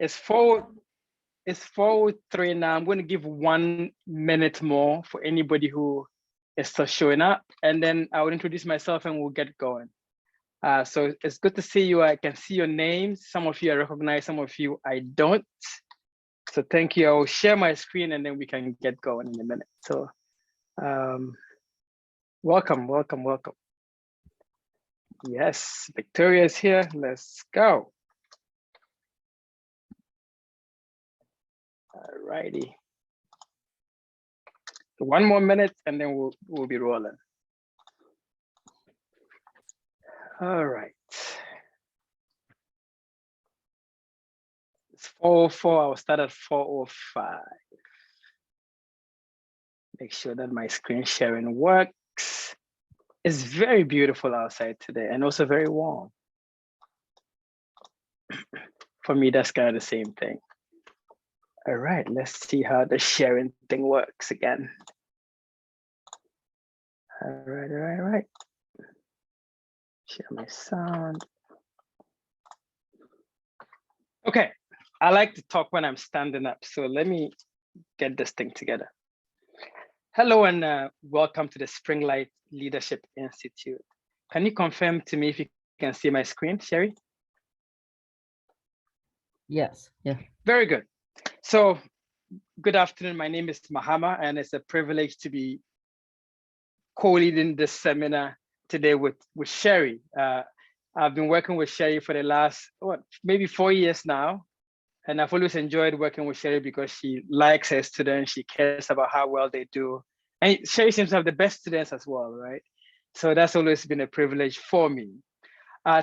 It's 4:03 now. I'm going to give 1 minute more for anybody who is still showing up, and then I will introduce myself and we'll get going. So it's good to see you. I can see your names. Some of you I recognize, some of you I don't. So thank you. I will share my screen and then we can get going in a minute. So welcome. Yes, Victoria is here. Let's go. All righty. 1 more minute and then we'll be rolling. All right. It's 4:04. I'll start at 4:05. Make sure that my screen sharing works. It's very beautiful outside today and also very warm. For me, that's kind of the same thing. All right, let's see how the sharing thing works again. All right. Share my sound. Okay, I like to talk when I'm standing up, so let me get this thing together. Hello and welcome to the Springlight Leadership Institute. Can you confirm to me if you can see my screen, Sherry? Yes, yeah. Very good. So good afternoon, my name is Mahama and it's a privilege to be co-leading this seminar today with Sherry. I've been working with Sherry for the last, maybe 4 years now. And I've always enjoyed working with Sherry because she likes her students, she cares about how well they do. And Sherry seems to have the best students as well, right? So that's always been a privilege for me.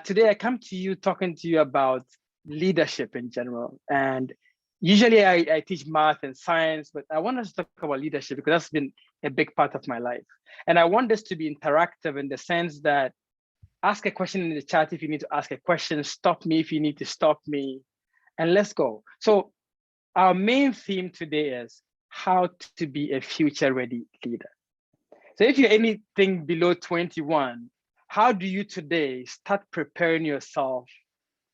Today I come to you talking to you about leadership in general. And usually I teach math and science, but I want us to talk about leadership because that's been a big part of my life. And I want this to be interactive in the sense that ask a question in the chat if you need to ask a question, stop me if you need to stop me, and let's go. So our main theme today is how to be a future-ready leader. So if you're anything below 21, how do you today start preparing yourself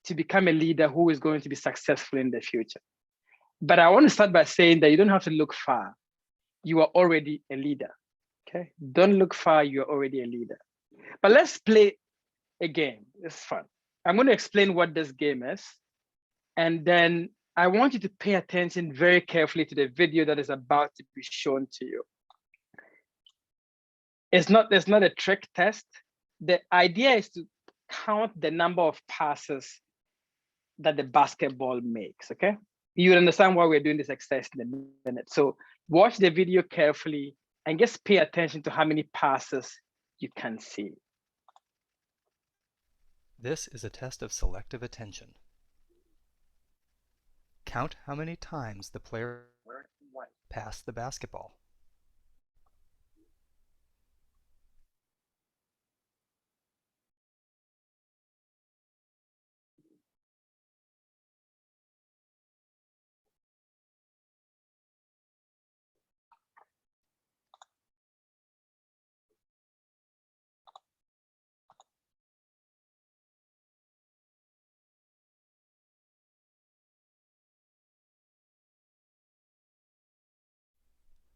to become a leader who is going to be successful in the future? But I want to start by saying that you don't have to look far. You are already a leader, okay? Don't look far, you're already a leader. But let's play a game, it's fun. I'm going to explain what this game is. And then I want you to pay attention very carefully to the video that is about to be shown to you. It's not a trick test. The idea is to count the number of passes that the basketball makes, okay? You will understand why we're doing this exercise in a minute. So watch the video carefully and just pay attention to how many passes you can see. This is a test of selective attention. Count how many times the player passed the basketball.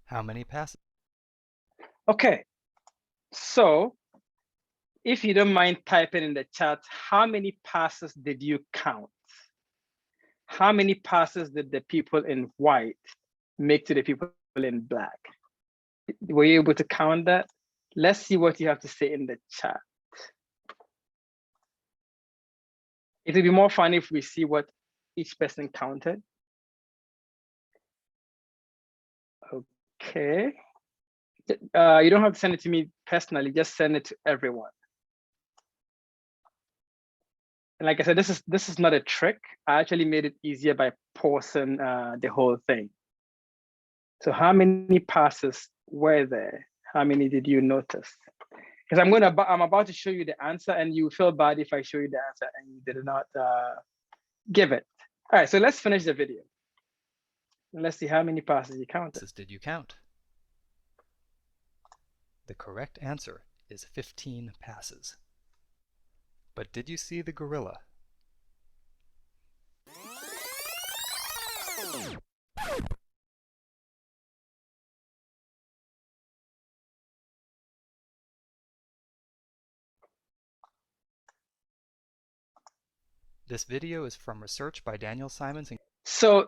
How many passes? Okay, so if you don't mind typing in the chat, how many passes did you count? How many passes did the people in white make to the people in black? Were you able to count that? Let's see what you have to say in the chat. It would be more fun if we see what each person counted. Okay. You don't have to send it to me personally, just send it to everyone. And like I said, this is not a trick. I actually made it easier by pausing the whole thing. So how many passes were there? How many did you notice? Because I'm about to show you the answer and you feel bad if I show you the answer and you did not give it. All right, so let's finish the video. Let's see how many passes you counted. Did you count? The correct answer is 15 passes. But did you see the gorilla? This video is from research by Daniel Simons. So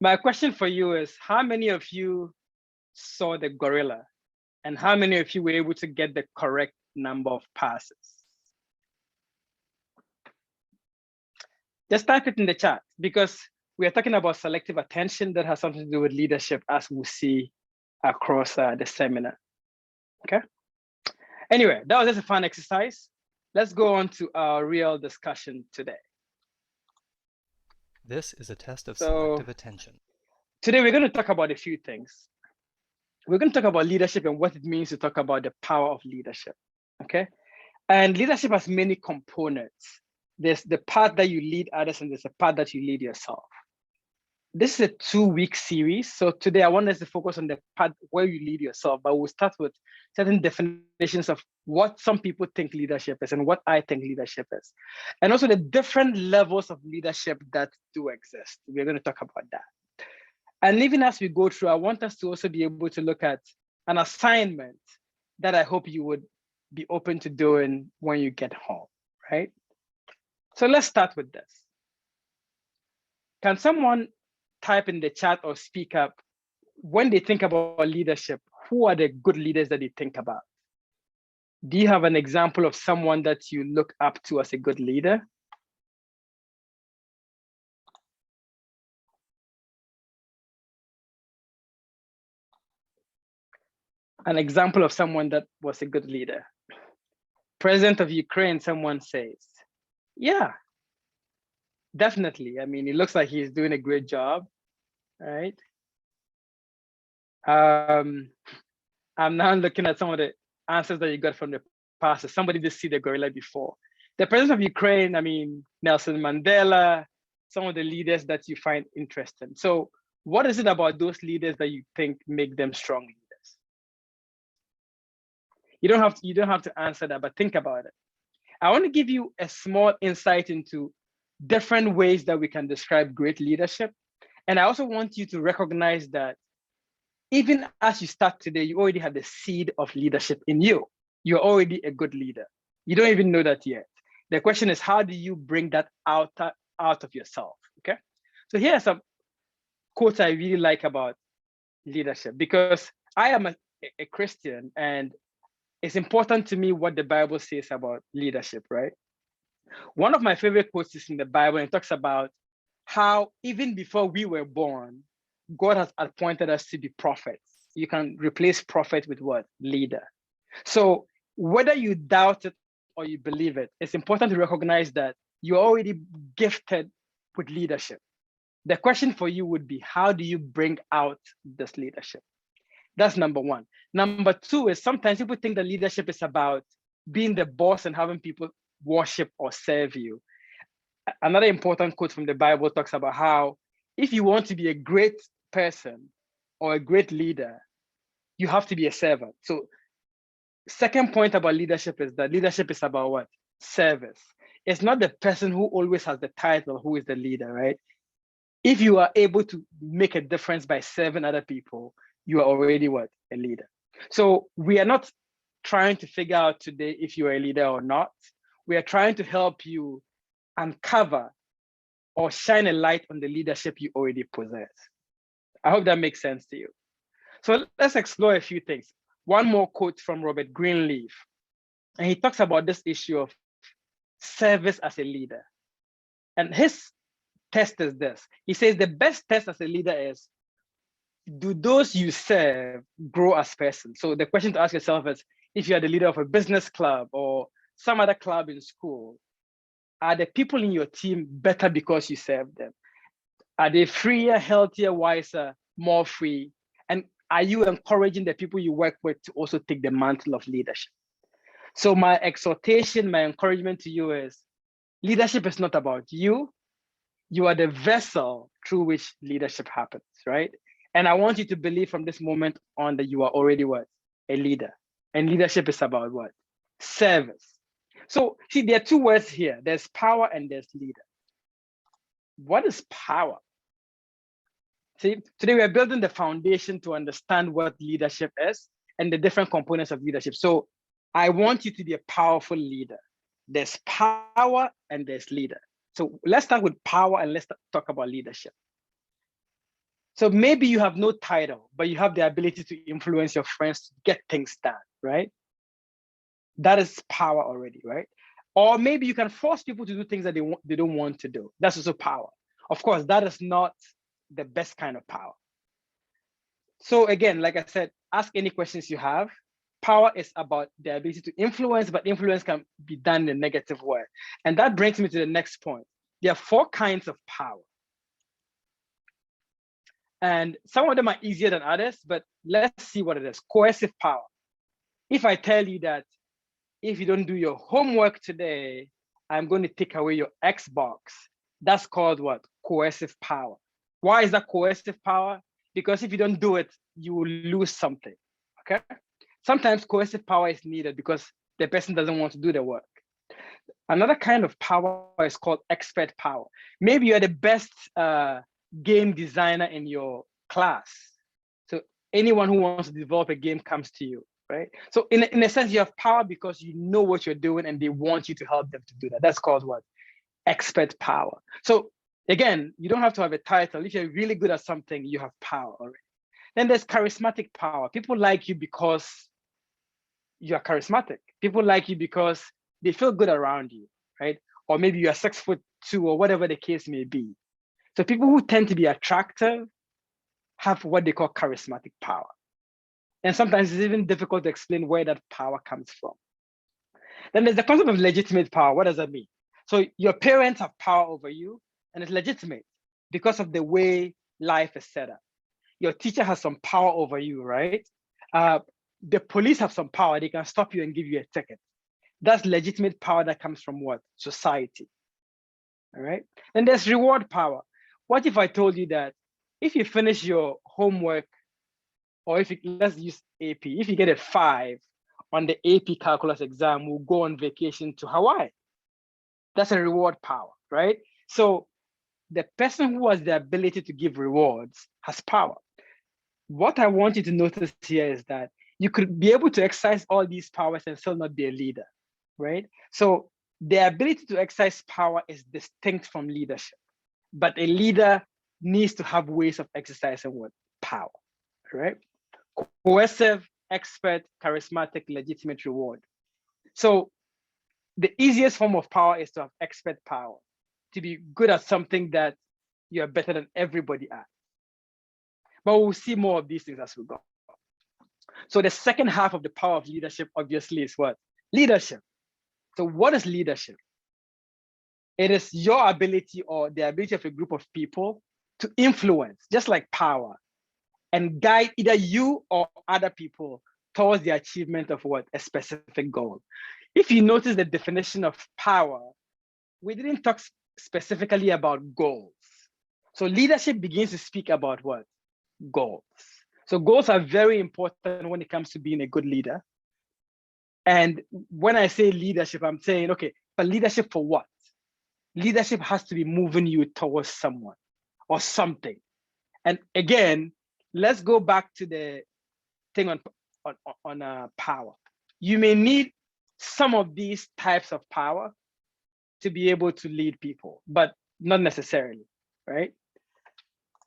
my question for you is, how many of you saw the gorilla? And how many of you were able to get the correct number of passes? Just type it in the chat, because we are talking about selective attention that has something to do with leadership, as we'll see across the seminar. Okay. Anyway, that was just a fun exercise. Let's go on to our real discussion today. This is a test of selective attention. Today, we're going to talk about a few things. We're going to talk about leadership and what it means to talk about the power of leadership. Okay. And leadership has many components. There's the part that you lead others, and there's the part that you lead yourself. This is a 2-week series. So today I want us to focus on the part where you lead yourself, but we'll start with certain definitions of what some people think leadership is and what I think leadership is. And also the different levels of leadership that do exist. We're going to talk about that. And even as we go through, I want us to also be able to look at an assignment that I hope you would be open to doing when you get home, right? So let's start with this. Can someone type in the chat or speak up when they think about leadership? Who are the good leaders that they think about? Do you have an example of someone that you look up to as a good leader? An example of someone that was a good leader. President of Ukraine, someone says. Yeah, definitely. I mean, it looks like he's doing a great job, right? I'm now looking at some of the answers that you got from the past. Somebody did see the gorilla before. The president of Ukraine, I mean, Nelson Mandela, some of the leaders that you find interesting. So what is it about those leaders that you think make them strong leaders? You don't have to answer that, but think about it. I want to give you a small insight into different ways that we can describe great leadership. And I also want you to recognize that even as you start today, you already have the seed of leadership in you. You're already a good leader. You don't even know that yet. The question is, how do you bring that out of yourself, okay? So here are some quotes I really like about leadership, because I am a Christian, and it's important to me what the Bible says about leadership, right? One of my favorite quotes is in the Bible, and it talks about how even before we were born, God has appointed us to be prophets. You can replace prophet with what? Leader. So whether you doubt it or you believe it, it's important to recognize that you're already gifted with leadership. The question for you would be, how do you bring out this leadership? That's number one. Number two is sometimes people think that leadership is about being the boss and having people worship or serve you. Another important quote from the Bible talks about how if you want to be a great person or a great leader, you have to be a servant. So second point about leadership is that leadership is about what? Service. It's not the person who always has the title who is the leader, right? If you are able to make a difference by serving other people, you are already what? A leader. So we are not trying to figure out today if you are a leader or not. We are trying to help you uncover or shine a light on the leadership you already possess. I hope that makes sense to you. So let's explore a few things. One more quote from Robert Greenleaf, and he talks about this issue of service as a leader. And his test is this. He says the best test as a leader is, do those you serve grow as persons? So the question to ask yourself is, if you are the leader of a business club or some other club in school, are the people in your team better because you serve them? Are they freer, healthier, wiser, more free? And are you encouraging the people you work with to also take the mantle of leadership? So my exhortation, my encouragement to you is, leadership is not about you. You are the vessel through which leadership happens, right? And I want you to believe from this moment on that you are already what? A leader. And leadership is about what? Service. So see, there are two words here. There's power and there's leader. What is power? See, today we are building the foundation to understand what leadership is and the different components of leadership. So I want you to be a powerful leader. There's power and there's leader. So let's start with power and let's talk about leadership. So maybe you have no title, but you have the ability to influence your friends to get things done, right? That is power already, right? Or maybe you can force people to do things that they don't want to do. That's also power. Of course, that is not the best kind of power. So again, like I said, ask any questions you have. Power is about the ability to influence, but influence can be done in a negative way. And that brings me to the next point. There are 4 kinds of power. And some of them are easier than others, but let's see what it is. Coercive power. If I tell you that if you don't do your homework today, I'm going to take away your Xbox, that's called what? Coercive power. Why is that coercive power? Because if you don't do it, you will lose something, okay? Sometimes coercive power is needed because the person doesn't want to do the work. Another kind of power is called expert power. Maybe you're the best game designer in your class. So anyone who wants to develop a game comes to you, right? So in a sense, you have power because you know what you're doing and they want you to help them to do that. That's called what? Expert power. So again, you don't have to have a title. If you're really good at something, you have power already. Then there's charismatic power. People like you because you are charismatic. People like you because they feel good around you, right? Or maybe you are 6'2" or whatever the case may be. So people who tend to be attractive have what they call charismatic power. And sometimes it's even difficult to explain where that power comes from. Then there's the concept of legitimate power. What does that mean? So your parents have power over you and it's legitimate because of the way life is set up. Your teacher has some power over you, right? The police have some power. They can stop you and give you a ticket. That's legitimate power that comes from what? Society, all right? And there's reward power. What if I told you that if you finish your homework, or if you, let's use AP, if you get a 5 on the AP calculus exam, we'll go on vacation to Hawaii. That's a reward power, right? So the person who has the ability to give rewards has power. What I want you to notice here is that you could be able to exercise all these powers and still not be a leader, right? So the ability to exercise power is distinct from leadership, but a leader needs to have ways of exercising what? Power, right? Coercive, expert, charismatic, legitimate, reward. So the easiest form of power is to have expert power, to be good at something that you're better than everybody at. But we'll see more of these things as we go. So the second half of the power of leadership, obviously, is what? Leadership. So what is leadership? It is your ability or the ability of a group of people to influence, just like power, and guide either you or other people towards the achievement of what? A specific goal. If you notice the definition of power, we didn't talk specifically about goals. So leadership begins to speak about what? Goals. So goals are very important when it comes to being a good leader. And when I say leadership, I'm saying, okay, but leadership for what? Leadership has to be moving you towards someone or something. And again, let's go back to the thing on power. You may need some of these types of power to be able to lead people, but not necessarily, right?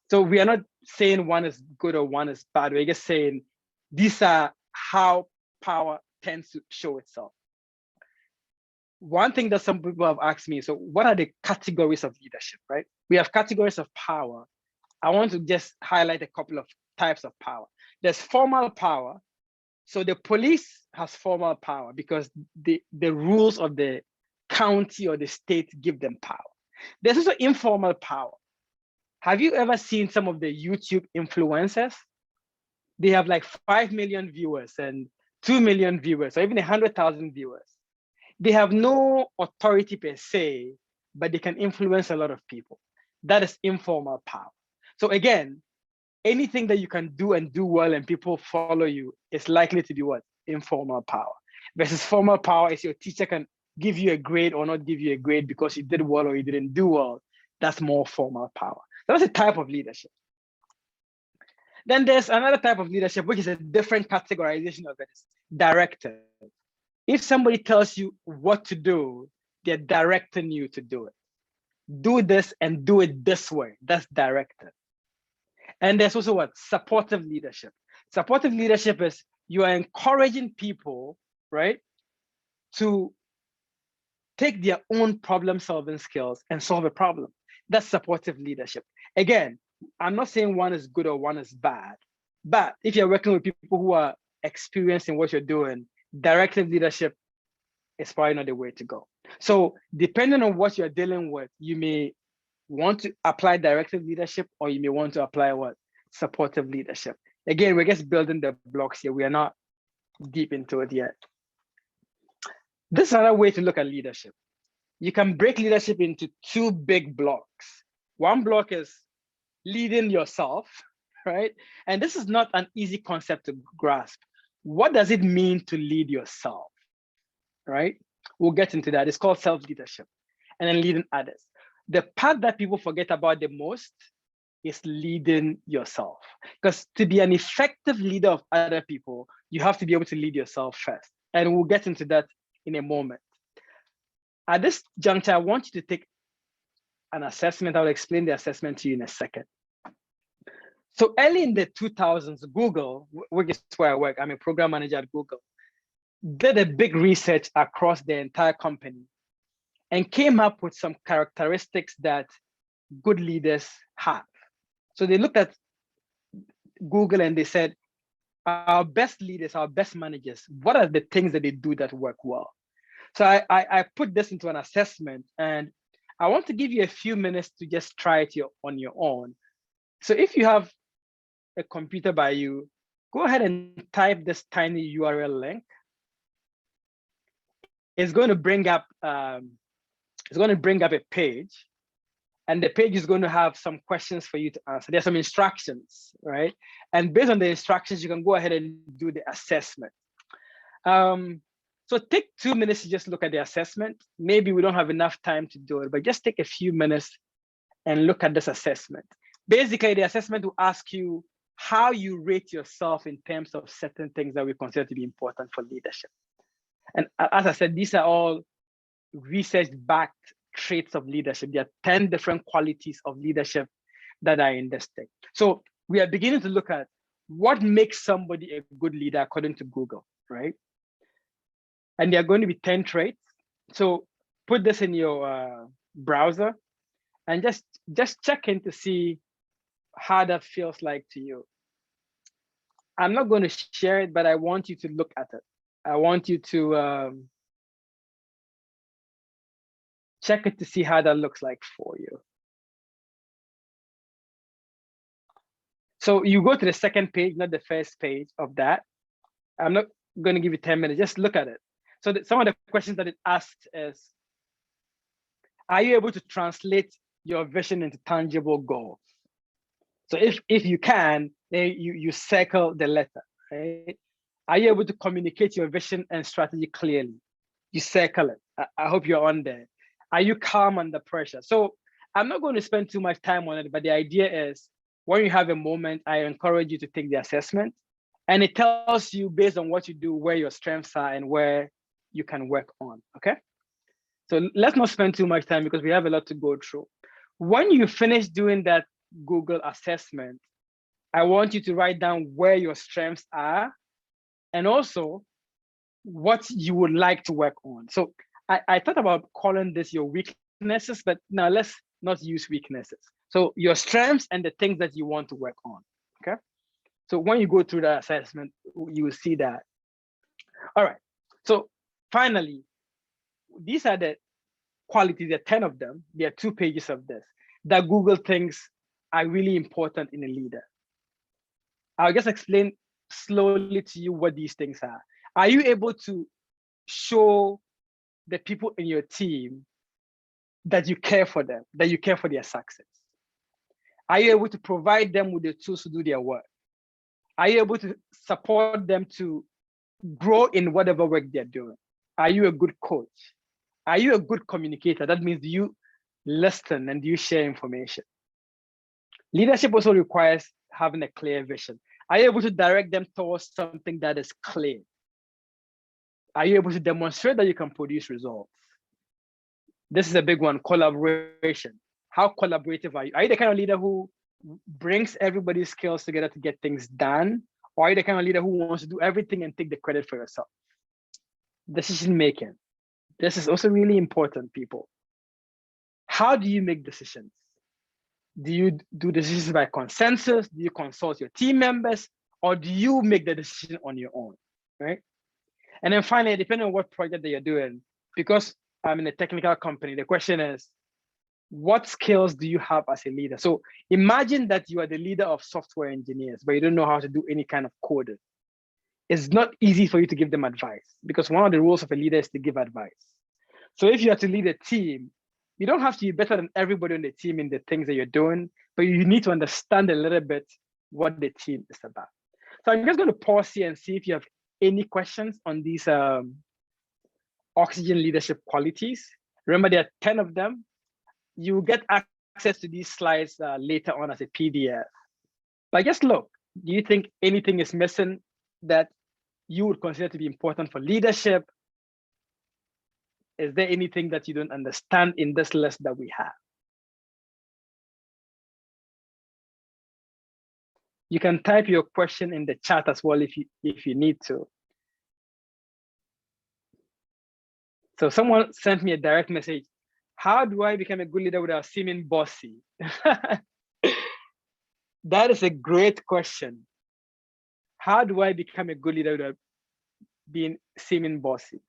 So we are not saying one is good or one is bad. We're just saying these are how power tends to show itself. One thing that some people have asked me, so what are the categories of leadership, right? We have categories of power. I want to just highlight a couple of types of power. There's formal power. So the police has formal power because the rules of the county or the state give them power. There's also informal power. Have you ever seen some of the YouTube influencers? They have like 5 million viewers and 2 million viewers, or even 100,000 viewers. They have no authority per se, but they can influence a lot of people. That is informal power. So again, anything that you can do and do well and people follow you is likely to be what? Informal power. Versus formal power is your teacher can give you a grade or not give you a grade because you did well or you didn't do well. That's more formal power. That's a type of leadership. Then there's another type of leadership, which is a different categorization of it. It's directive. If somebody tells you what to do, they're directing you to do it. Do this and do it this way. That's directive. And there's also what? Supportive leadership. Supportive leadership is you are encouraging people, right, to take their own problem-solving skills and solve a problem. That's supportive leadership. Again, I'm not saying one is good or one is bad, but if you're working with people who are experienced in what you're doing, directive leadership is probably not the way to go. So depending on what you're dealing with, you may want to apply directive leadership, or you may want to apply what? Supportive leadership. Again, we're just building the blocks here. We are not deep into it yet. This is another way to look at leadership. You can break leadership into two big blocks. One block is leading yourself, right? And this is not an easy concept to grasp. What does it mean to lead yourself, right? We'll get into that. It's called self-leadership, and then leading others. The part that people forget about the most is leading yourself. Because to be an effective leader of other people, you have to be able to lead yourself first. And we'll get into that in a moment. At this juncture, I want you to take an assessment. I'll explain the assessment to you in a second. So early in the 2000s, Google, which is where I work, I'm a program manager at Google, did a big research across the entire company and came up with some characteristics that good leaders have. So they looked at Google and they said, our best leaders, our best managers, what are the things that they do that work well? So I put this into an assessment, and I want to give you a few minutes to just try it on your own. So if you have a computer by you, go ahead and type this tiny URL link. It's going to bring up a page, and the page is going to have some questions for you to answer. There's some instructions, right? And based on the instructions, you can go ahead and do the assessment. So take 2 minutes to just look at the assessment. Maybe we don't have enough time to do it, but just take a few minutes and look at this assessment. Basically, the assessment will ask you how you rate yourself in terms of certain things that we consider to be important for leadership. And as I said, these are all research-backed traits of leadership. There are 10 different qualities of leadership that are in this thing. So we are beginning to look at what makes somebody a good leader according to Google, right? And there are going to be 10 traits. So put this in your browser and just check in to see how that feels like to you. I'm not going to share it, but I want you to look at it. I want you to check it to see how that looks like for you. So you go to the second page, not the first page of that. I'm not going to give you 10 minutes, just look at it. So some of the questions that it asked is, are you able to translate your vision into tangible goals? So if you can, then you circle the letter, right? Are you able to communicate your vision and strategy clearly? You circle it. I hope you're on there. Are you calm under pressure? So I'm not going to spend too much time on it, but the idea is when you have a moment, I encourage you to take the assessment, and it tells you based on what you do, where your strengths are and where you can work on, okay? So let's not spend too much time because we have a lot to go through. When you finish doing that Google assessment, I want you to write down where your strengths are and also what you would like to work on. So I thought about calling this your weaknesses, but now let's not use weaknesses. So your strengths and the things that you want to work on, okay? So when you go through the assessment, you will see that. All right, so finally, these are the qualities, there are 10 of them. There are 2 pages of this that Google thinks are really important in a leader. I'll just explain slowly to you what these things are. Are you able to show the people in your team that you care for them, that you care for their success? Are you able to provide them with the tools to do their work? Are you able to support them to grow in whatever work they're doing? Are you a good coach? Are you a good communicator? That means do you listen and do you share information? Leadership also requires having a clear vision? Are you able to direct them towards something that is clear? Are you able to demonstrate that you can produce results? This is a big one, collaboration. How collaborative are you? Are you the kind of leader who brings everybody's skills together to get things done? Or are you the kind of leader who wants to do everything and take the credit for yourself? Decision making. This is also really important, people. How do you make decisions? Do you do decisions by consensus? Do you consult your team members? Or do you make the decision on your own, right? And then finally, depending on what project that you're doing, because I'm in a technical company, the question is, what skills do you have as a leader? So imagine that you are the leader of software engineers, but you don't know how to do any kind of coding. It's not easy for you to give them advice because one of the rules of a leader is to give advice. So if you have to lead a team, you don't have to be better than everybody on the team in the things that you're doing, but you need to understand a little bit what the team is about. So I'm just going to pause here and see if you have any questions on these oxygen leadership qualities. Remember, there are 10 of them. You will get access to these slides later on as a PDF. But just look, do you think anything is missing that you would consider to be important for leadership? Is there anything that you don't understand in this list that we have? You can type your question in the chat as well if you need to. So someone sent me a direct message. How do I become a good leader without seeming bossy? That is a great question. How do I become a good leader without seeming bossy?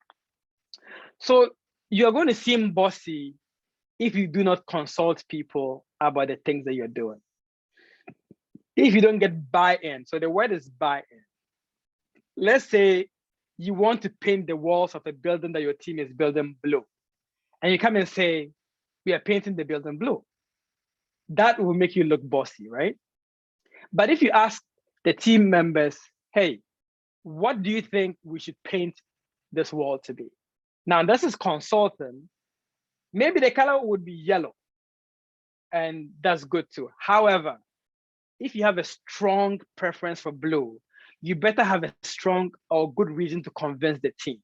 So you're going to seem bossy if you do not consult people about the things that you're doing. If you don't get buy-in, so the word is buy-in. Let's say you want to paint the walls of a building that your team is building blue. And you come and say, we are painting the building blue. That will make you look bossy, right? But if you ask the team members, hey, what do you think we should paint this wall to be? Now, this is consulting. Maybe the color would be yellow, and that's good too. However, if you have a strong preference for blue, you better have a strong or good reason to convince the team.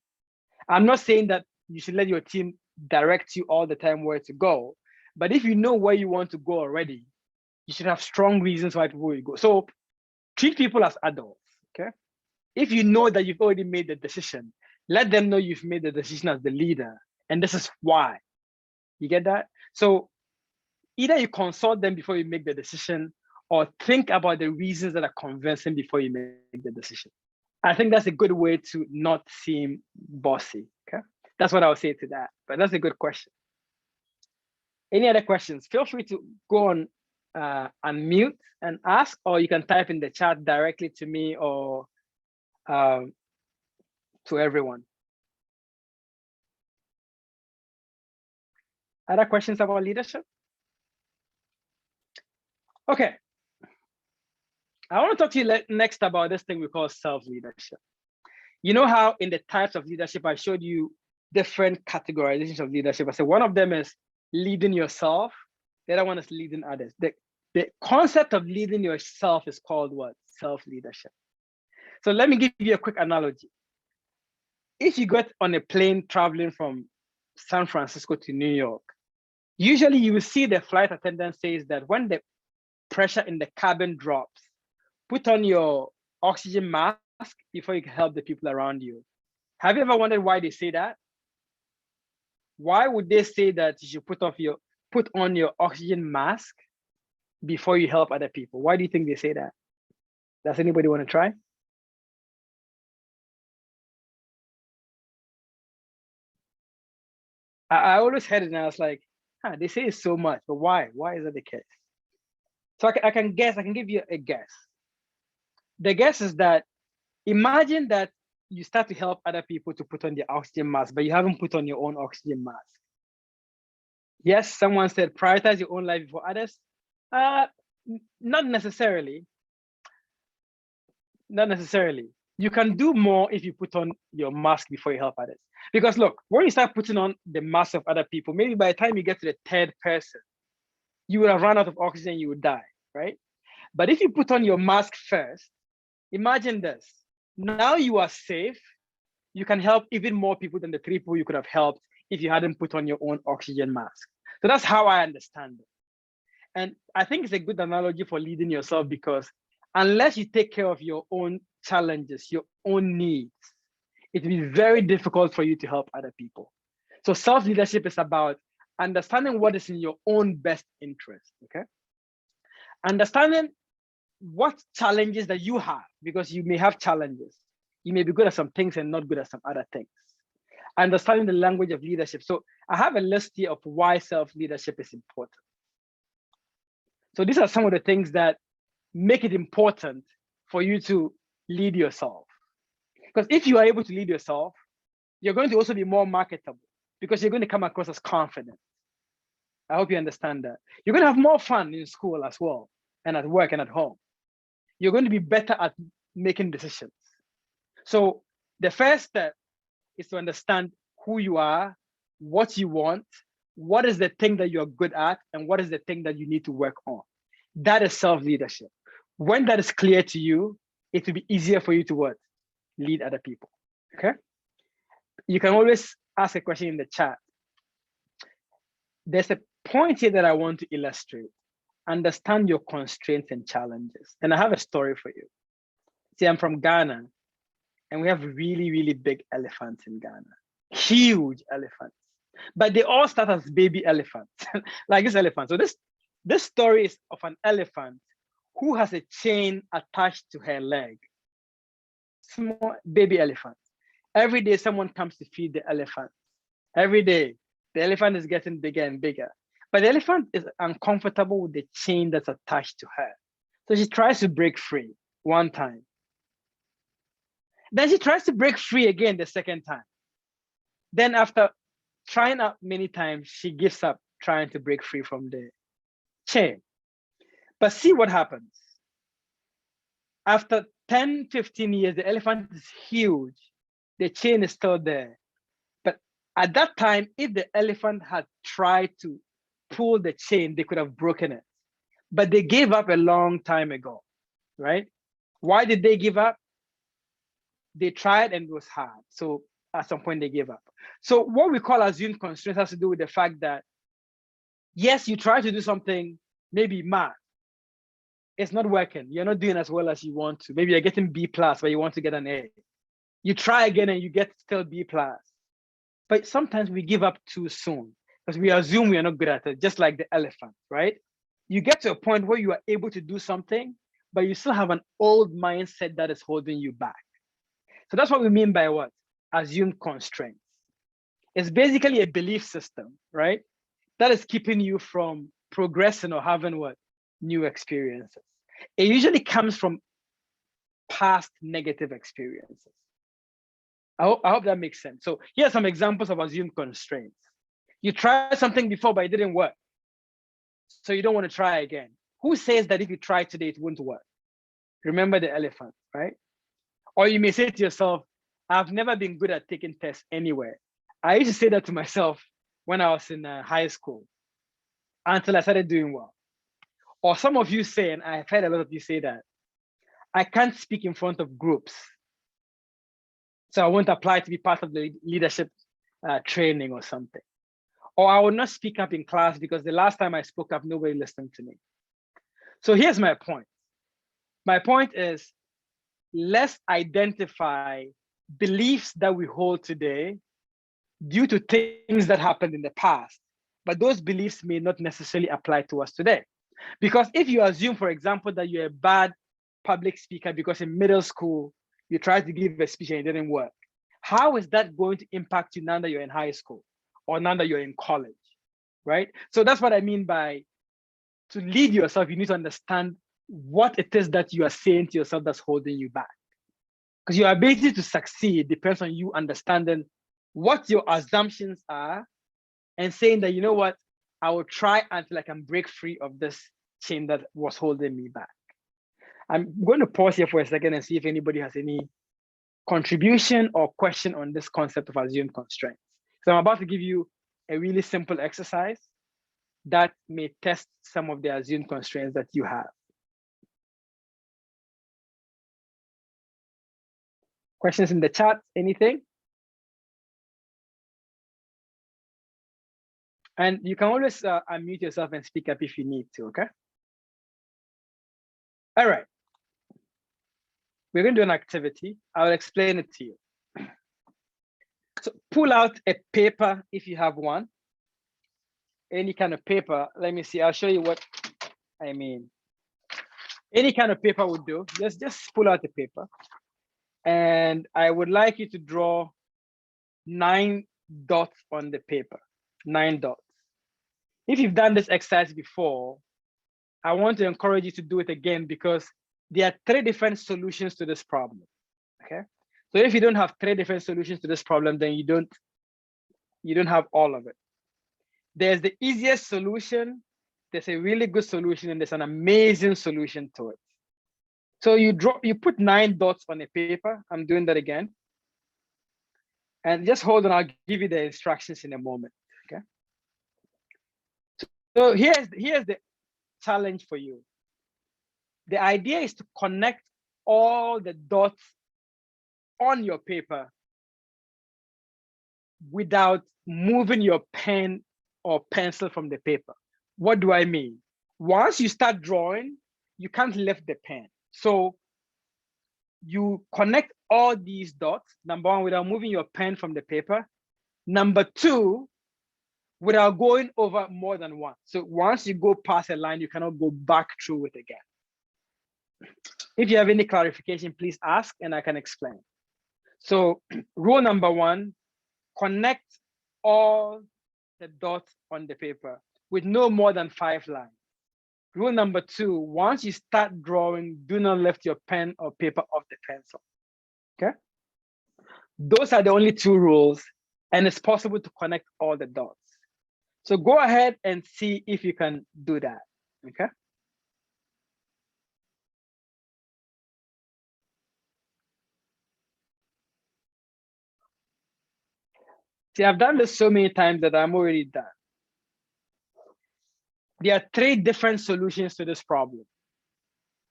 I'm not saying that you should let your team direct you all the time where to go, but if you know where you want to go already, you should have strong reasons why people will go. So treat people as adults, okay? If you know that you've already made the decision, let them know you've made the decision as the leader, and this is why. You get that? So either you consult them before you make the decision, or think about the reasons that are convincing before you make the decision. I think that's a good way to not seem bossy, okay? That's what I would say to that, but that's a good question. Any other questions? Feel free to go on unmute and ask, or you can type in the chat directly to me or to everyone. Other questions about leadership? Okay. I want to talk to you next about this thing we call self-leadership. You know how in the types of leadership, I showed you different categorizations of leadership. I said one of them is leading yourself. The other one is leading others. The concept of leading yourself is called what? Self-leadership. So let me give you a quick analogy. If you got on a plane traveling from San Francisco to New York, usually you will see the flight attendant says that when the pressure in the cabin drops, put on your oxygen mask before you can help the people around you. Have you ever wondered why they say that? Why would they say that you should put on your oxygen mask before you help other people? Why do you think they say that? Does anybody want to try? I always heard it and I was like, they say it so much, but why? Why is that the case? So I can guess, I can give you a guess. The guess is that imagine that you start to help other people to put on their oxygen mask, but you haven't put on your own oxygen mask. Yes, someone said prioritize your own life before others. Not necessarily. Not necessarily. You can do more if you put on your mask before you help others. Because look, when you start putting on the mask of other people, maybe by the time you get to the third person, you will have run out of oxygen, you would die, right? But if you put on your mask first, imagine this. Now you are safe. You can help even more people than the 3 people you could have helped if you hadn't put on your own oxygen mask. So that's how I understand it. And I think it's a good analogy for leading yourself, because unless you take care of your own challenges, your own needs, it will be very difficult for you to help other people. So self-leadership is about understanding what is in your own best interest, okay? Understanding what challenges that you have, because you may have challenges. You may be good at some things and not good at some other things. Understanding the language of leadership. So I have a list here of why self-leadership is important. So these are some of the things that make it important for you to lead yourself. Because if you are able to lead yourself, you're going to also be more marketable, because you're going to come across as confident. I hope you understand that. You're going to have more fun in school as well, and at work and at home. You're going to be better at making decisions. So the first step is to understand who you are, what you want, what is the thing that you're good at, and what is the thing that you need to work on. That is self-leadership. When that is clear to you, it will be easier for you to what? Lead other people, okay? You can always ask a question in the chat. There's a point here that I want to illustrate. Understand your constraints and challenges. And I have a story for you. See, I'm from Ghana, and we have really, really big elephants in Ghana. Huge elephants. But they all start as baby elephants, like this elephant. So this story is of an elephant who has a chain attached to her leg. Small baby elephant. Every day someone comes to feed the elephant. Every day, the elephant is getting bigger and bigger. But the elephant is uncomfortable with the chain that's attached to her. So she tries to break free one time. Then she tries to break free again the second time. Then after trying out many times, she gives up trying to break free from the chain. But see what happens. After 10, 15 years, the elephant is huge. The chain is still there. But at that time, if the elephant had tried to pull the chain, they could have broken it. But they gave up a long time ago, right? Why did they give up? They tried and it was hard. So at some point they gave up. So what we call assumed constraints has to do with the fact that, yes, you try to do something, maybe math. It's not working. You're not doing as well as you want to. Maybe you're getting B+, but you want to get an A. You try again and you get still B+. But sometimes we give up too soon because we assume we are not good at it, just like the elephant, right? You get to a point where you are able to do something, but you still have an old mindset that is holding you back. So that's what we mean by what? Assumed constraints. It's basically a belief system, right? That is keeping you from progressing or having what? New experiences. It usually comes from past negative experiences. I hope that makes sense. So here are some examples of assumed constraints. You tried something before, but it didn't work. So you don't want to try again. Who says that if you try today, it won't work? Remember the elephant, right? Or you may say to yourself, I've never been good at taking tests anywhere. I used to say that to myself when I was in high school until I started doing well. Or some of you say, and I've heard a lot of you say that, I can't speak in front of groups. So I won't apply to be part of the leadership training or something. Or I will not speak up in class because the last time I spoke up, nobody listened to me. So here's my point. My point is, let's identify beliefs that we hold today due to things that happened in the past, but those beliefs may not necessarily apply to us today. Because if you assume, for example, that you're a bad public speaker because in middle school, you tried to give a speech and it didn't work, how is that going to impact you now that you're in high school or now that you're in college, right? So that's what I mean by, to lead yourself, you need to understand what it is that you are saying to yourself that's holding you back. Because your ability to succeed depends on you understanding what your assumptions are and saying that, you know what, I will try until I can break free of this chain that was holding me back. I'm going to pause here for a second and see if anybody has any contribution or question on this concept of assumed constraints. So I'm about to give you a really simple exercise that may test some of the assumed constraints that you have. Questions in the chat, anything? And you can always unmute yourself and speak up if you need to, okay? All right. We're going to do an activity. I'll explain it to you. So pull out a paper if you have one. Any kind of paper. Let me see. I'll show you what I mean. Any kind of paper would do. Just pull out the paper. And I would like you to draw 9 dots on the paper. 9 dots. If you've done this exercise before, I want to encourage you to do it again because there are 3 different solutions to this problem. Okay. So if you don't have 3 different solutions to this problem, then you don't have all of it. There's the easiest solution, there's a really good solution, and there's an amazing solution to it. So you put 9 dots on a paper. I'm doing that again. And just hold on, I'll give you the instructions in a moment. Okay. So here's the challenge for you. The idea is to connect all the dots on your paper without moving your pen or pencil from the paper. What do I mean? Once you start drawing, you can't lift the pen. So you connect all these dots, number 1, without moving your pen from the paper. Number 2, without going over more than one. So once you go past a line, you cannot go back through it again. If you have any clarification, please ask and I can explain. So rule number 1, connect all the dots on the paper with no more than 5 lines. Rule number 2, once you start drawing, do not lift your pen or paper off the pencil. Okay? Those are the only 2 rules, and it's possible to connect all the dots. So go ahead and see if you can do that. Okay? See, I've done this so many times that I'm already done. There are 3 different solutions to this problem.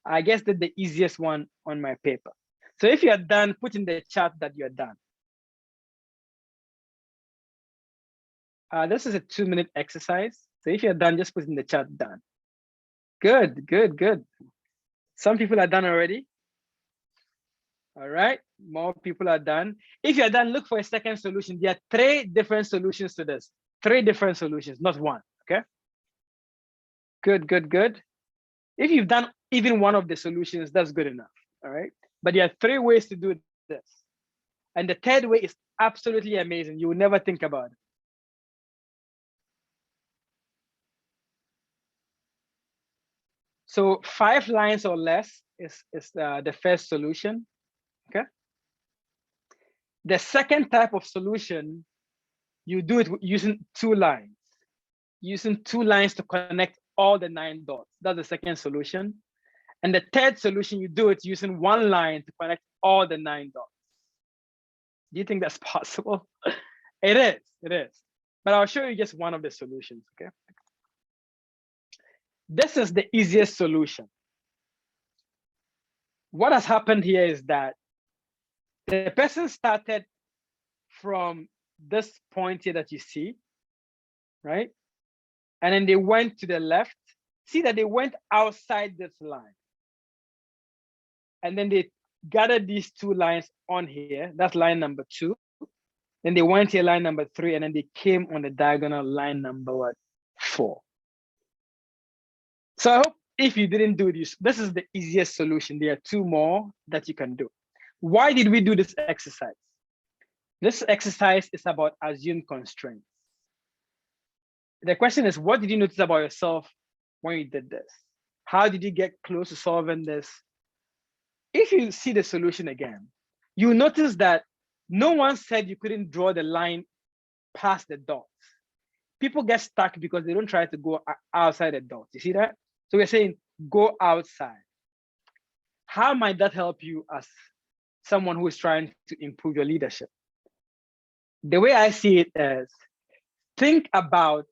I guess that's the easiest one on my paper. So if you're done, put in the chat that you're done. This is a 2-minute exercise. So if you're done, just put in the chat done. Good, good, good. Some people are done already. All right, more people are done. If you're done, look for a second solution. There are 3 different solutions to this. 3 different solutions, not one, okay? Good, good, good. If you've done even one of the solutions, that's good enough, all right? But there are 3 ways to do this. And the 3rd way is absolutely amazing. You will never think about it. So 5 lines or less is the first solution, okay? The second type of solution, you do it using 2 lines. Using 2 lines to connect all the 9 dots. That's the second solution. And the 3rd solution, you do it using 1 line to connect all the 9 dots. Do you think that's possible? It is, it is. But I'll show you just one of the solutions, okay? This is the easiest solution. What has happened here is that the person started from this point here that you see, right? And then they went to the left. See that they went outside this line. And then they gathered these 2 lines on here. That's line number 2. Then they went here, line number 3, and then they came on the diagonal line number 4. So I hope if you didn't do this, this is the easiest solution. There are 2 more that you can do. Why did we do this exercise? This exercise is about assumed constraints. The question is, what did you notice about yourself when you did this? How did you get close to solving this? If you see the solution again, you notice that no one said you couldn't draw the line past the dots. People get stuck because they don't try to go outside the dots. You see that? So we're saying go outside. How might that help you as someone who is trying to improve your leadership? The way I see it is, think about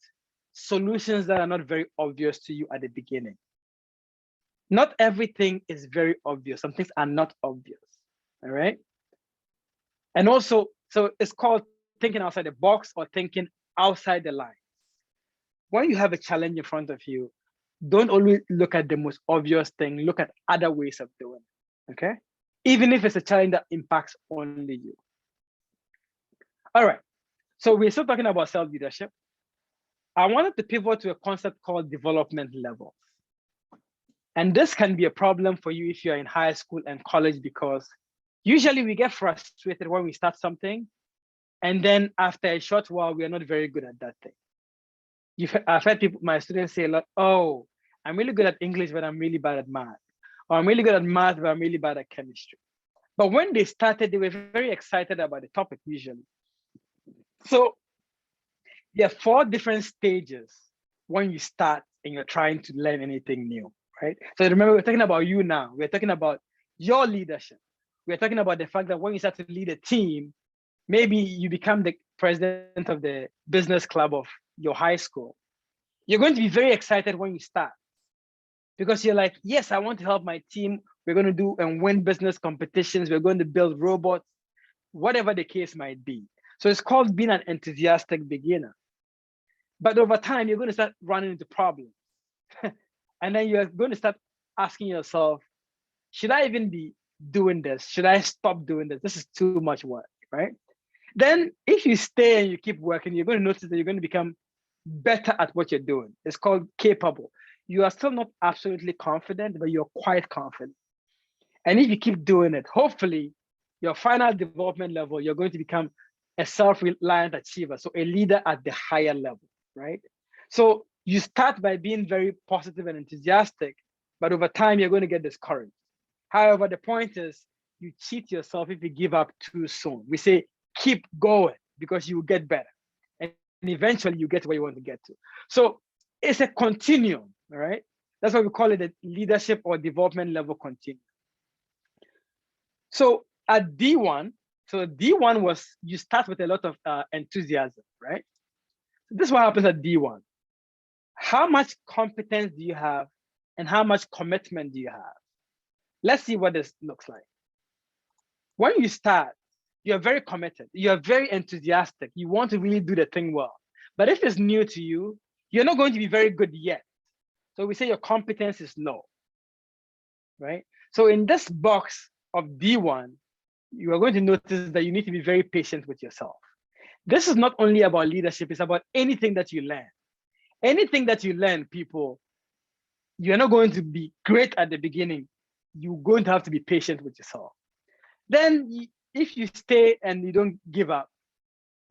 solutions that are not very obvious to you at the beginning. Not everything is very obvious. Some things are not obvious, all right? And also, so it's called thinking outside the box or thinking outside the line. When you have a challenge in front of you, don't always look at the most obvious thing, look at other ways of doing it, okay? Even if it's a challenge that impacts only you. All right, so we're still talking about self-leadership. I wanted to pivot to a concept called development levels. And this can be a problem for you if you're in high school and college, because usually we get frustrated when we start something, and then after a short while, we are not very good at that thing. I've heard people, my students say a lot, oh, I'm really good at English, but I'm really bad at math. Or I'm really good at math, but I'm really bad at chemistry. But when they started, they were very excited about the topic usually. So there are 4 different stages when you start and you're trying to learn anything new, right? So remember, we're talking about you now. We're talking about your leadership. We're talking about the fact that when you start to lead a team, maybe you become the president of the business club of your high school. You're going to be very excited when you start, because you're like, yes, I want to help my team. We're going to do and win business competitions. We're going to build robots, whatever the case might be. So it's called being an enthusiastic beginner. But over time, you're going to start running into problems. And then you're going to start asking yourself, should I even be doing this? Should I stop doing this? This is too much work, right? Then if you stay and you keep working, you're going to notice that you're going to become better at what you're doing. It's called capable. You are still not absolutely confident, but you're quite confident. And if you keep doing it, hopefully your final development level, you're going to become a self-reliant achiever. So a leader at the higher level, right? So you start by being very positive and enthusiastic, but over time you're going to get discouraged. However, the point is you cheat yourself if you give up too soon. We say, keep going because you will get better. And eventually you get to where you want to get to. So it's a continuum, all right? That's why we call it a leadership or development level continuum. So at D1, so D1 was, you start with a lot of enthusiasm, right? So this is what happens at D1. How much competence do you have and how much commitment do you have? Let's see what this looks like. When you start, you're very committed, you're very enthusiastic, you want to really do the thing well. But if it's new to you, you're not going to be very good yet. So we say your competence is low, right? So in this box of D1, you are going to notice that you need to be very patient with yourself. This is not only about leadership, it's about anything that you learn. Anything that you learn, people, you're not going to be great at the beginning. You're going to have to be patient with yourself. Then if you stay and you don't give up,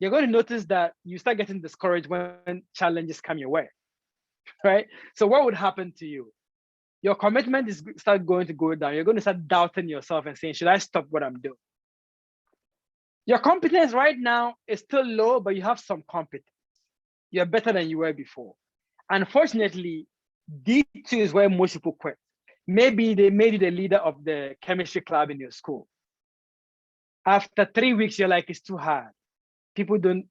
you're going to notice that you start getting discouraged when challenges come your way, right? So what would happen to you? Your commitment is start going to go down. You're going to start doubting yourself and saying, should I stop what I'm doing? Your competence right now is still low, but you have some competence. You're better than you were before. Unfortunately, D2 is where most people quit. Maybe they made you the leader of the chemistry club in your school. After 3 weeks, you're like, it's too hard. People don't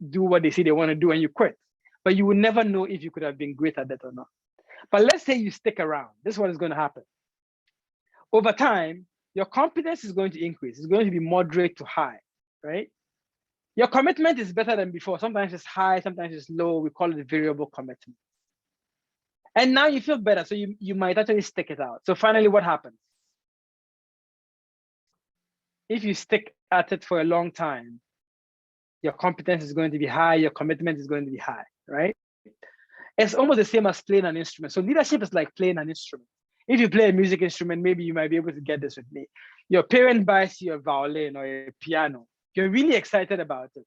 do what they say they want to do and you quit. But you will never know if you could have been great at that or not. But let's say you stick around. This is what is going to happen. Over time, your competence is going to increase. It's going to be moderate to high, right? Your commitment is better than before. Sometimes it's high, sometimes it's low. We call it variable commitment. And now you feel better, so you might actually stick it out. So finally, what happens? If you stick at it for a long time, your competence is going to be high, your commitment is going to be high, right? It's almost the same as playing an instrument. So leadership is like playing an instrument. If you play a music instrument, maybe you might be able to get this with me. Your parent buys you a violin or a piano. You're really excited about it.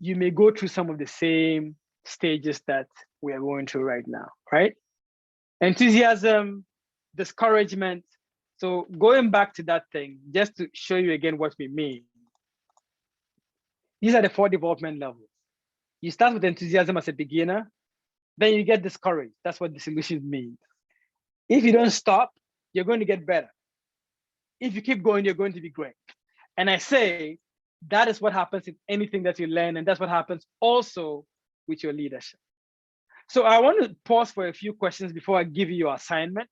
You may go through some of the same stages that we are going through right now, right? Enthusiasm, discouragement. So going back to that thing, just to show you again what we mean. These are the 4 development levels. You start with enthusiasm as a beginner, then you get discouraged. That's what disillusion means. If you don't stop, you're going to get better. If you keep going, you're going to be great. And I say, that is what happens in anything that you learn, and that's what happens also with your leadership. So I want to pause for a few questions before I give you your assignment.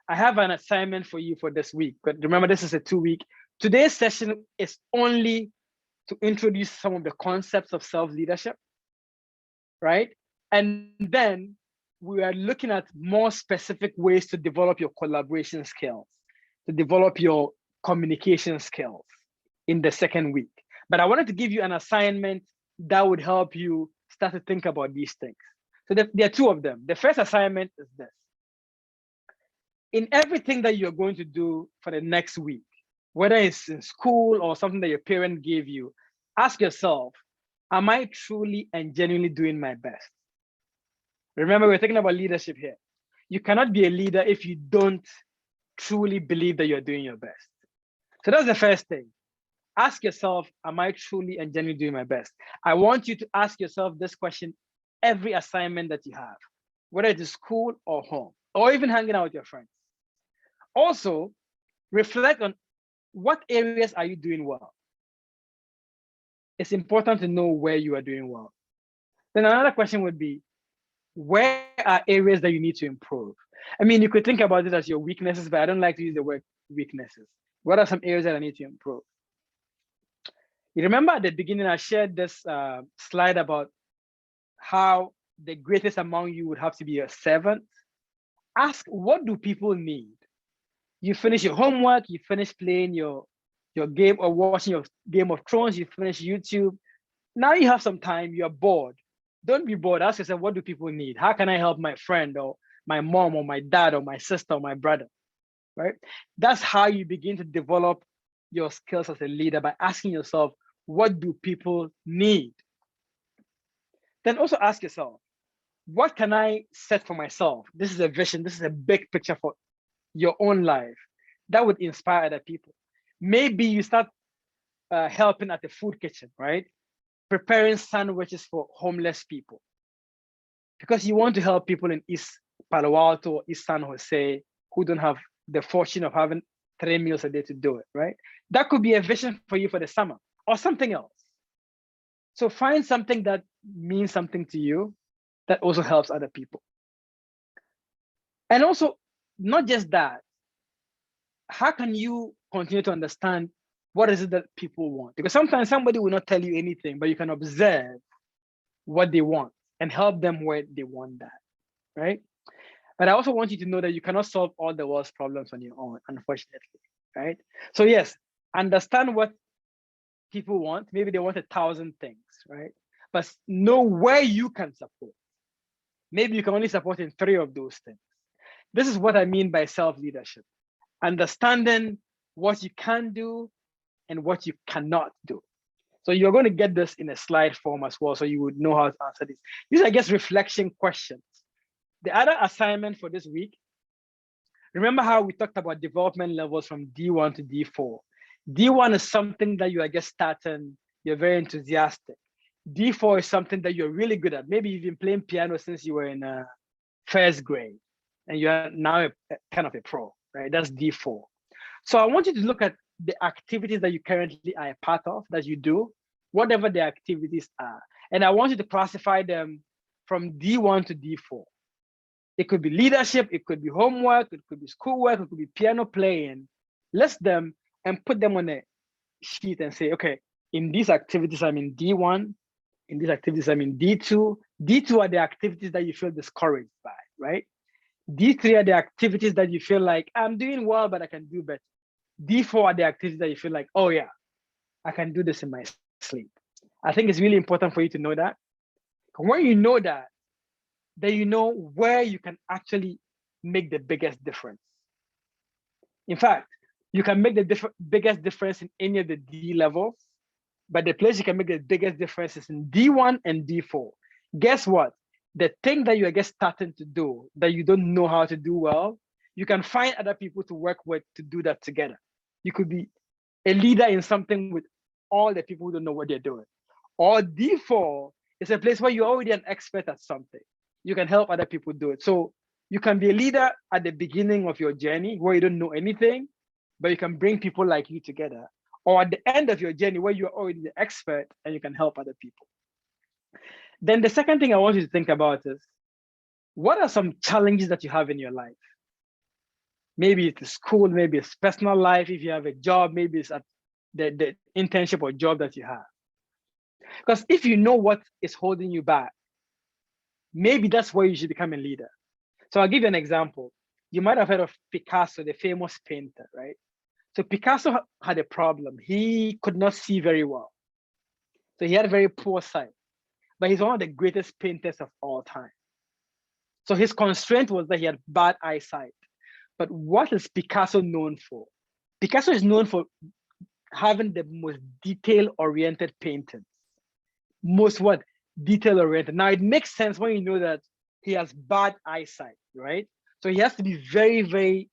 I have an assignment for you for this week, but remember, this is a 2-week Today's session is only to introduce some of the concepts of self-leadership, right? And then we are looking at more specific ways to develop your collaboration skills, to develop your communication skills in the second week. But I wanted to give you an assignment that would help you start to think about these things. So there are two of them. The first assignment is this. In everything that you're going to do for the next week, whether it's in school or something that your parent gave you, ask yourself, am I truly and genuinely doing my best? Remember, we're thinking about leadership here. You cannot be a leader if you don't truly believe that you're doing your best. So that's the first thing. Ask yourself, am I truly and genuinely doing my best? I want you to ask yourself this question every assignment that you have, whether it is school or home, or even hanging out with your friends. Also, reflect on what areas are you doing well. It's important to know where you are doing well. Then another question would be, where are areas that you need to improve? I mean, you could think about it as your weaknesses, but I don't like to use the word weaknesses. What are some areas that I need to improve? You remember at the beginning, I shared this slide about how the greatest among you would have to be a servant. Ask, what do people need? You finish your homework, you finish playing your game or watching your Game of Thrones, you finish YouTube. Now you have some time, you're bored. Don't be bored. Ask yourself, what do people need? How can I help my friend or my mom or my dad or my sister or my brother, right? That's how you begin to develop your skills as a leader, by asking yourself, what do people need? Then also ask yourself, what can I set for myself? This is a vision. This is a big picture for your own life that would inspire other people. Maybe you start helping at the food kitchen, right? Preparing sandwiches for homeless people because you want to help people in East Palo Alto or East San Jose who don't have the fortune of having 3 meals a day to do it, right? That could be a vision for you for the summer or something else. So find something that means something to you that also helps other people. And also, not just that, how can you continue to understand what is it that people want? Because sometimes somebody will not tell you anything, but you can observe what they want and help them where they want that, right? But I also want you to know that you cannot solve all the world's problems on your own, unfortunately, right? So yes, understand what people want. Maybe they want 1,000 things, right? But know where you can support. Maybe you can only support in 3 of those things. This is what I mean by self-leadership. Understanding what you can do and what you cannot do. So you're going to get this in a slide form as well, so you would know how to answer this. These are, I guess, reflection questions. The other assignment for this week, remember how we talked about development levels from D1 to D4. D1 is something that you are just starting, you're very enthusiastic. D4 is something that you're really good at. Maybe you've been playing piano since you were in first grade, and you're now kind of a pro, right? That's D4. So I want you to look at the activities that you currently are a part of, that you do, whatever the activities are. And I want you to classify them from D1 to D4. It could be leadership, it could be homework, it could be schoolwork, it could be piano playing. List them and put them on a sheet and say, okay, in these activities, I'm in D1. In these activities, I'm in D2. D2 are the activities that you feel discouraged by, right? D3 are the activities that you feel like, I'm doing well, but I can do better. D4 are the activities that you feel like, oh yeah, I can do this in my sleep. I think it's really important for you to know that. When you know that, then you know where you can actually make the biggest difference. In fact, you can make the biggest difference in any of the D levels, but the place you can make the biggest difference is in D1 and D4. Guess what? The thing that you are just starting to do that you don't know how to do well, you can find other people to work with to do that together. You could be a leader in something with all the people who don't know what they're doing. Or D4 is a place where you're already an expert at something. You can help other people do it. So you can be a leader at the beginning of your journey where you don't know anything, but you can bring people like you together. Or at the end of your journey where you're already the expert and you can help other people. Then the second thing I want you to think about is, what are some challenges that you have in your life? Maybe it's school, maybe it's personal life. If you have a job, maybe it's at the internship or job that you have. Because if you know what is holding you back, maybe that's where you should become a leader. So I'll give you an example. You might have heard of Picasso, the famous painter, right? So Picasso had a problem. He could not see very well. So he had a very poor sight, but he's one of the greatest painters of all time. So his constraint was that he had bad eyesight. But what is Picasso known for? Picasso is known for having the most detail-oriented paintings. Most what? Detail-oriented. Now it makes sense when you know that he has bad eyesight, right? So he has to be very, very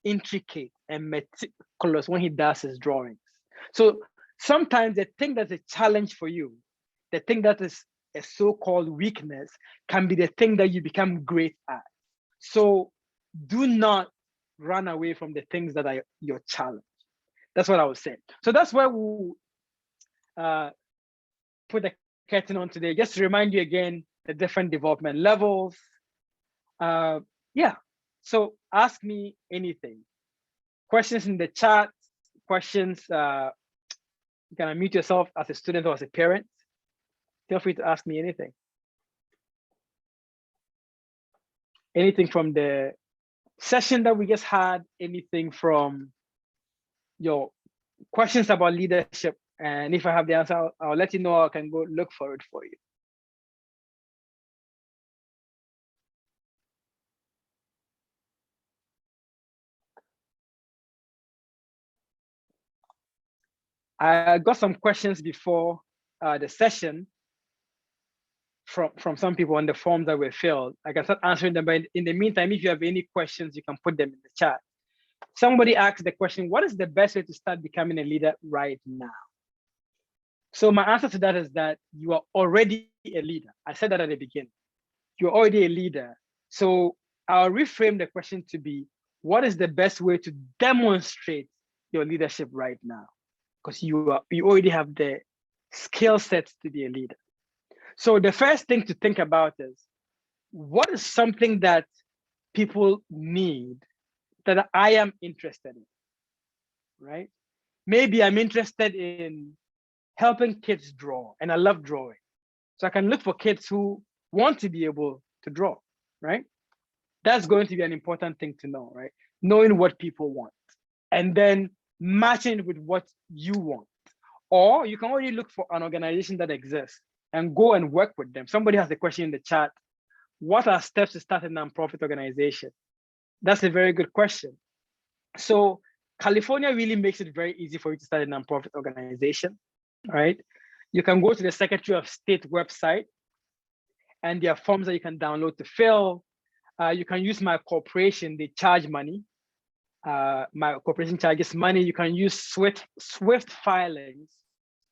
intricate and meticulous when he does his drawings. So sometimes the thing that's a challenge for you, the thing that is a so-called weakness, can be the thing that you become great at. So do not run away from the things that are your challenge. That's what I was saying. So that's where we'll put the curtain on today, just to remind you again, the different development levels. Yeah, so ask me anything. Questions in the chat, questions, you can unmute yourself as a student or as a parent. Feel free to ask me anything. Anything from the session that we just had, anything from your questions about leadership. And if I have the answer, I'll let you know. I can go look for it for you. I got some questions before the session from some people on the forms that were filled. I can start answering them, but in the meantime, if you have any questions, you can put them in the chat. Somebody asked the question, what is the best way to start becoming a leader right now? So my answer to that is that you are already a leader. I said that at the beginning. You're already a leader. So I'll reframe the question to be, what is the best way to demonstrate your leadership right now? Because you already have the skill sets to be a leader. So the first thing to think about is, what is something that people need that I am interested in, right? Maybe I'm interested in helping kids draw, and I love drawing. So I can look for kids who want to be able to draw, right? That's going to be an important thing to know, right? Knowing what people want, and then matching it with what you want. Or you can already look for an organization that exists and go and work with them. Somebody has a question in the chat. What are steps to start a nonprofit organization? That's a very good question. So California really makes it very easy for you to start a nonprofit organization, right? You can go to the Secretary of State website, and there are forms that you can download to fill. You can use my corporation, they charge money. My corporation charges money. You can use Swift filings,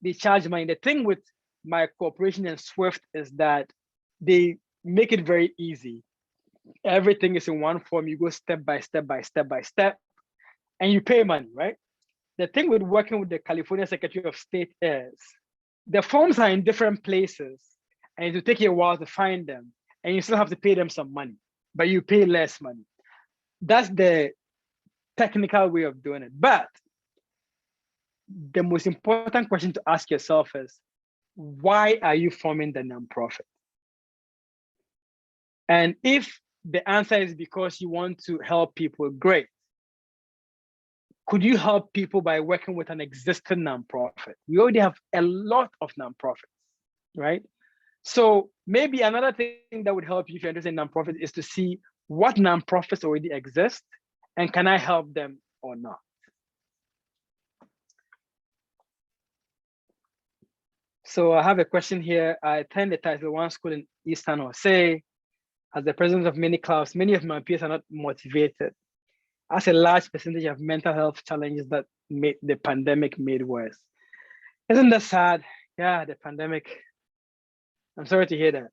they charge money. The thing with my corporation and Swift is that they make it very easy. Everything is in one form. You go step by step by step by step, and you pay money, right? The thing with working with the California Secretary of State is the forms are in different places, and it will take you a while to find them, and you still have to pay them some money, but you pay less money. That's the technical way of doing it. But the most important question to ask yourself is, why are you forming the nonprofit? And if the answer is because you want to help people, great. Could you help people by working with an existing nonprofit? We already have a lot of nonprofits, right? So maybe another thing that would help you if you're interested in nonprofit is to see what nonprofits already exist and can I help them or not? So I have a question here. I attend the Title I school in East San Jose. As the president of many clubs, many of my peers are not motivated. As a large percentage of mental health challenges that the pandemic made worse. Isn't that sad? Yeah, the pandemic. I'm sorry to hear that.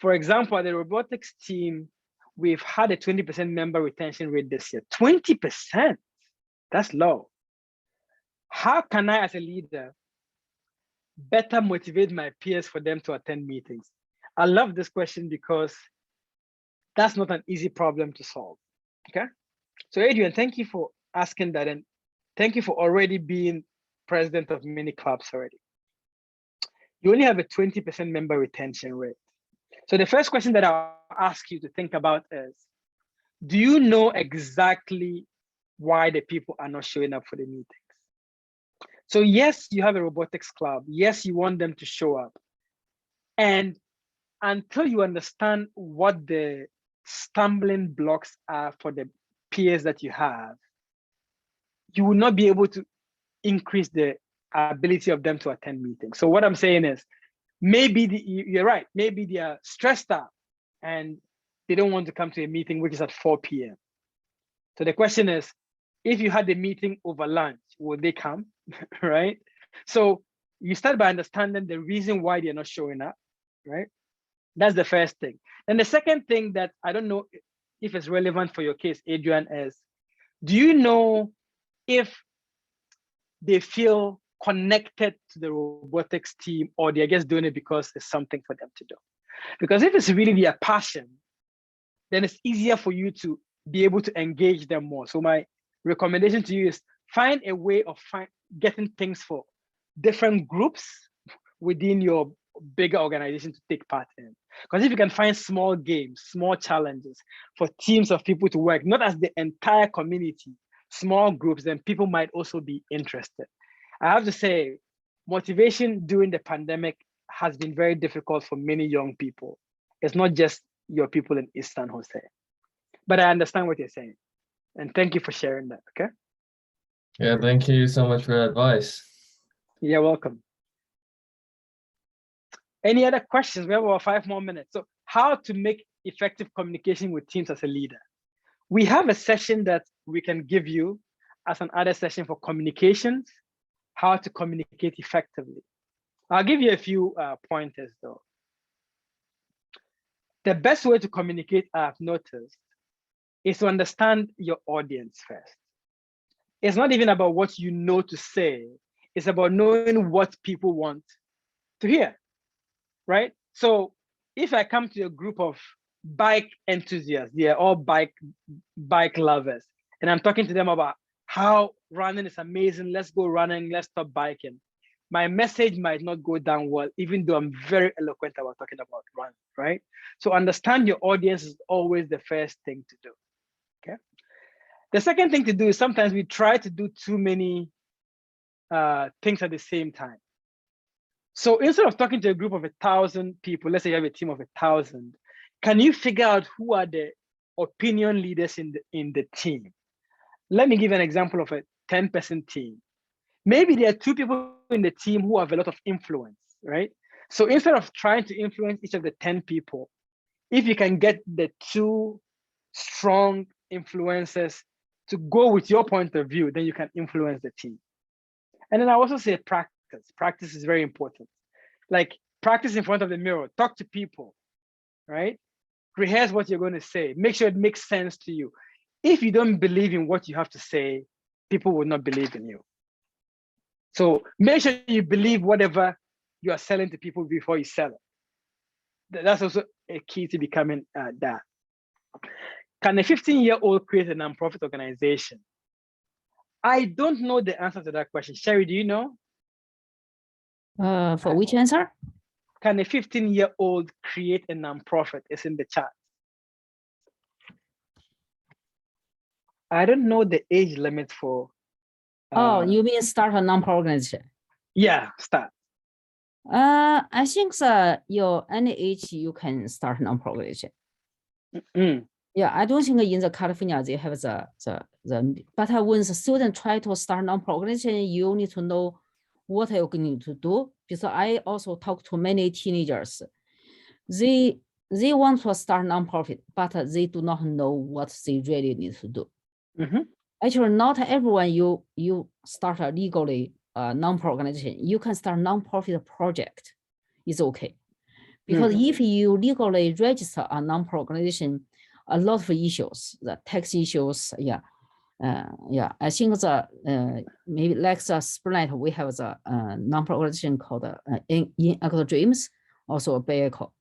For example, at the robotics team, we've had a 20% member retention rate this year. 20%, that's low. How can I, as a leader, better motivate my peers for them to attend meetings? I love this question because that's not an easy problem to solve, okay? So Adrian, thank you for asking that, and thank you for already being president of many clubs already. You only have a 20% member retention rate. So the first question that I'll ask you to think about is, do you know exactly why the people are not showing up for the meetings? So yes, you have a robotics club. Yes, you want them to show up. And until you understand what the stumbling blocks are for the peers that you have, you will not be able to increase the ability of them to attend meetings. So what I'm saying is, maybe you're right, maybe they are stressed out and they don't want to come to a meeting which is at 4 p.m. So the question is, if you had the meeting over lunch, would they come, right? So you start by understanding the reason why they're not showing up, right? That's the first thing. And the second thing that I don't know if it's relevant for your case, Adrian, is, do you know if they feel connected to the robotics team, or they're just doing it because it's something for them to do? Because if it's really their passion, then it's easier for you to be able to engage them more. So my recommendation to you is find a way of getting things for different groups within your bigger organization to take part in. Because if you can find small games, small challenges for teams of people to work, not as the entire community, small groups, then people might also be interested. I have to say, motivation during the pandemic has been very difficult for many young people. It's not just your people in East San Jose. But I understand what you're saying. And thank you for sharing that, okay? Yeah, thank you so much for the advice. You're welcome. Any other questions? We have about 5 more minutes. So how to make effective communication with teams as a leader? We have a session that we can give you as an other session for communications, how to communicate effectively. I'll give you a few pointers though. The best way to communicate, I've noticed, is to understand your audience first. It's not even about what you know to say, it's about knowing what people want to hear, right? So if I come to a group of bike enthusiasts, they're all bike lovers, and I'm talking to them about how running is amazing, let's go running, let's stop biking, my message might not go down well, even though I'm very eloquent about talking about running, right? So understand your audience is always the first thing to do, okay? The second thing to do is sometimes we try to do too many things at the same time. So instead of talking to a group of 1,000 people, let's say you have a team of 1,000, can you figure out who are the opinion leaders in the team? Let me give an example of a 10-person team. Maybe there are 2 people in the team who have a lot of influence, right? So instead of trying to influence each of the 10 people, if you can get the 2 strong influencers to go with your point of view, then you can influence the team. And then I also say practice. Practice is very important. Like practice in front of the mirror, talk to people, right? Rehearse what you're going to say. Make sure it makes sense to you. If you don't believe in what you have to say, people will not believe in you. So make sure you believe whatever you are selling to people before you sell it. That's also a key to becoming that. Can a 15-year-old create a nonprofit organization? I don't know the answer to that question. Sherry, do you know? For which answer? Can a 15-year-old create a nonprofit? It's in the chat. I don't know the age limit for. Oh, you mean start a non-profit organization? Yeah, start. I think your any age you can start a non-profit organization. Yeah, I don't think in the California they have the but when the student try to start non-profit organization, you need to know what you're going to do. Because I also talk to many teenagers. They want to start non-profit, but they do not know what they really need to do. Actually, not everyone you start a legally non-profit organization. You can start non-profit project. It's okay. Because if you legally register a non-profit organization, a lot of issues, the tax issues, I think the maybe like the Springlight, we have the non-profit organization called in Dreams, also a vehicle.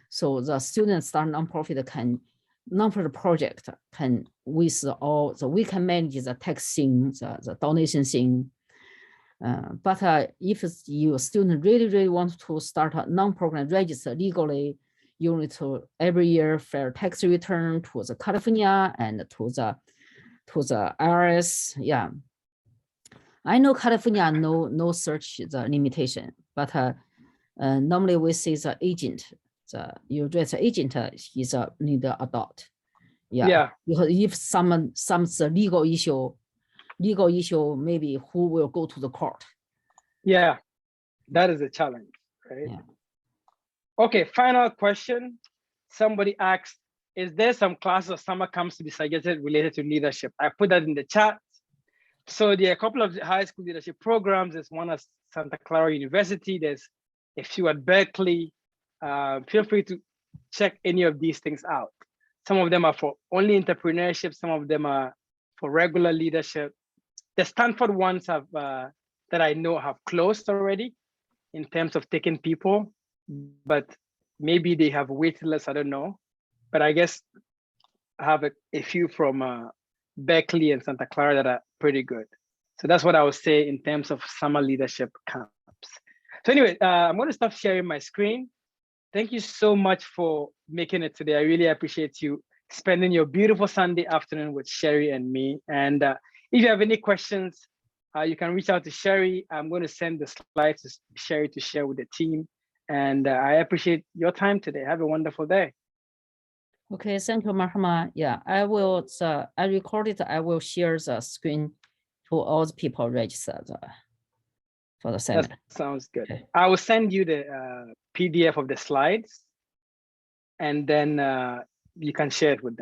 So the students start non-profit can nonprofit project can with all, so we can manage the tax thing, the donation thing. But if your student really want to start a non-program register legally, you need to every year file tax return to the California and to the IRS. Yeah, I know California no search the limitation, but normally we see the agent, the U.S. agent is need to adopt. Yeah, because if some legal issue, maybe who will go to the court. Yeah, that is a challenge, right? Yeah. Okay, final question. Somebody asked, is there some class or summer camps to be suggested related to leadership? I put that in the chat. So there are a couple of high school leadership programs. There's one at Santa Clara University. There's a few at Berkeley. Feel free to check any of these things out. Some of them are for only entrepreneurship. Some of them are for regular leadership. The Stanford ones have that I know have closed already in terms of taking people, but maybe they have waiting lists, I don't know. But I guess I have a few from Berkeley and Santa Clara that are pretty good. So that's what I would say in terms of summer leadership camps. So anyway, I'm going to stop sharing my screen. Thank you so much for making it today. I really appreciate you spending your beautiful Sunday afternoon with Sherry and me. And if you have any questions, you can reach out to Sherry. I'm going to send the slides to Sherry to share with the team. And I appreciate your time today. Have a wonderful day. Okay, thank you, Mahama. Yeah, I will. I recorded. I will share the screen to all the people registered for the seminar. That sounds good. Okay. I will send you the PDF of the slides, and then you can share it with them.